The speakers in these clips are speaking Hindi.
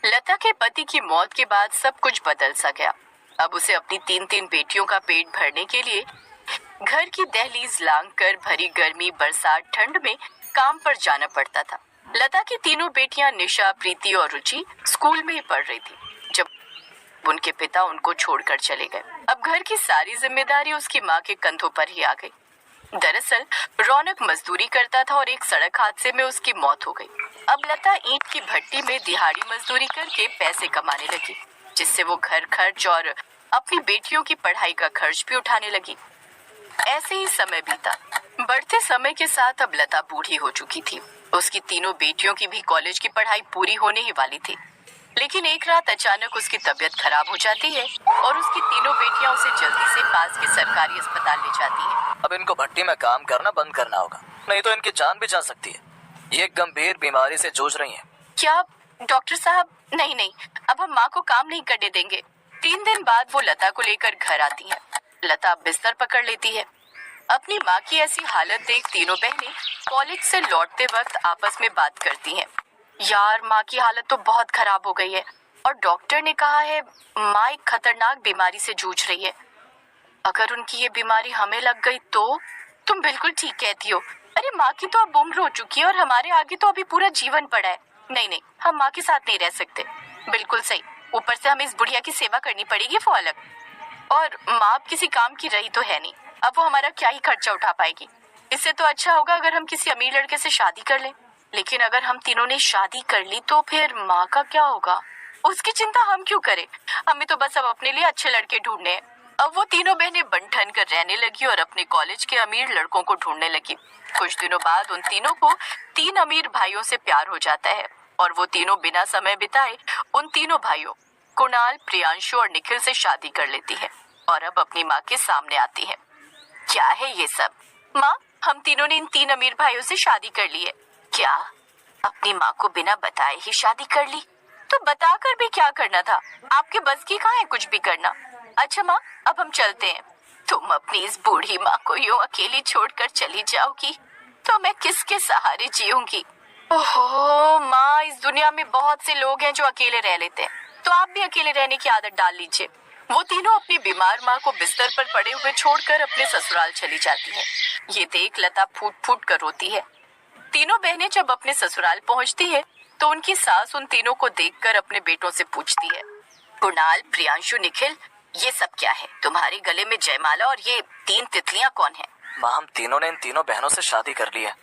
लता के पति की मौत के बाद सब कुछ बदल सा गया। अब उसे अपनी तीन तीन बेटियों का पेट भरने के लिए घर की दहलीज लांग कर भरी गर्मी बरसात ठंड में काम पर जाना पड़ता था। लता की तीनों बेटियां निशा, प्रीति और रुचि स्कूल में ही पढ़ रही थी जब उनके पिता उनको छोड़कर चले गए। अब घर की सारी जिम्मेदारी उसकी माँ के कंधों पर ही आ गई। दरअसल रौनक मजदूरी करता था और एक सड़क हादसे में उसकी मौत हो गई। अब लता ईंट की भट्टी में दिहाड़ी मजदूरी करके पैसे कमाने लगी, जिससे वो घर खर्च और अपनी बेटियों की पढ़ाई का खर्च भी उठाने लगी। ऐसे ही समय बीता। बढ़ते समय के साथ अब लता बूढ़ी हो चुकी थी। उसकी तीनों बेटियों की भी कॉलेज की पढ़ाई पूरी होने ही वाली थी, लेकिन एक रात अचानक उसकी तबीयत खराब हो जाती है और उसकी तीनों बेटियां उसे जल्दी से पास के सरकारी अस्पताल ले जाती हैं। अब इनको भट्टी में काम करना बंद करना होगा, नहीं तो इनकी जान भी जा सकती है। ये एक गंभीर बीमारी से जूझ रही हैं। क्या डॉक्टर साहब? नहीं नहीं, अब हम माँ को काम नहीं करने देंगे। 3 दिन बाद वो लता को लेकर घर आती है। लता बिस्तर पकड़ लेती है। अपनी माँ की ऐसी हालत देख तीनों बहनें कॉलेज से लौटते वक्त आपस में बात करती हैं। यार, माँ की हालत तो बहुत खराब हो गई है और डॉक्टर ने कहा है माँ एक खतरनाक बीमारी से जूझ रही है। अगर उनकी ये बीमारी हमें लग गई तो? तुम बिल्कुल ठीक कहती हो। अरे, माँ की तो अब उम्र हो चुकी है और हमारे आगे तो अभी पूरा जीवन पड़ा है। नहीं नहीं, हम माँ के साथ नहीं रह सकते। बिल्कुल सही। ऊपर से हमें इस बुढ़िया की सेवा करनी पड़ेगी, वो अलग। और माँ अब किसी काम की रही तो है नहीं, अब वो हमारा क्या ही खर्चा उठा पाएगी। इससे तो अच्छा होगा अगर हम किसी अमीर लड़के से शादी कर लें। लेकिन अगर हम तीनों ने शादी कर ली तो फिर माँ का क्या होगा? उसकी चिंता हम क्यों करें? हमें तो बस अब अपने लिए अच्छे लड़के ढूंढने हैं। अब वो तीनों बहनें बन ठन कर रहने लगी और अपने कॉलेज के अमीर लड़कों को ढूंढने लगी। कुछ दिनों बाद उन तीनों को 3 अमीर भाइयों से प्यार हो जाता है और वो तीनों बिना समय बिताए उन तीनों भाइयों कुणाल, प्रियांशु और निखिल से शादी कर लेती है और अब अपनी माँ के सामने आती है। क्या है ये सब? माँ, हम तीनों ने इन 3 अमीर भाइयों से शादी कर ली है। क्या? अपनी माँ को बिना बताए ही शादी कर ली? तो बताकर भी क्या करना था? आपके बस की कहाँ है कुछ भी करना। अच्छा माँ, अब हम चलते हैं। तुम अपनी इस बूढ़ी माँ को यूं अकेली छोड़कर चली जाओगी तो मैं किसके सहारे जीऊंगी? ओहो माँ, इस दुनिया में बहुत से लोग हैं जो अकेले रह लेते हैं, तो आप भी अकेले रहने की आदत डाल लीजिए। वो तीनों अपनी बीमार माँ को बिस्तर पर पड़े हुए छोड़कर अपने ससुराल चली जाती हैं। ये देख लता फूट फूट कर रोती है। तीनों बहनें जब अपने ससुराल पहुंचती है तो उनकी सास उन तीनों को देखकर अपने बेटों से पूछती है, कुणाल, प्रियांशु, निखिल, ये सब क्या है? तुम्हारे गले में जयमाला और ये 3 तितलियां कौन है? माँ, हम तीनों ने इन तीनों बहनों से शादी कर ली है।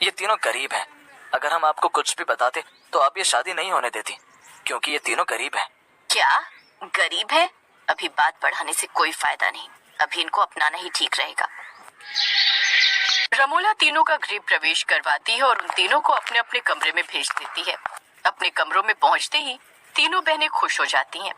ये तीनों गरीब हैं। अगर हम आपको कुछ भी बताते तो आप ये शादी नहीं होने देती, क्योंकि ये तीनों गरीब हैं। क्या गरीब है? अभी बात बढ़ाने से कोई फायदा नहीं, अभी इनको अपनाना ही ठीक रहेगा। रमोला तीनों का गृह प्रवेश करवाती है और उन तीनों को अपने अपने कमरे में भेज देती है। अपने कमरों में पहुंचते ही तीनों बहनें खुश हो जाती हैं।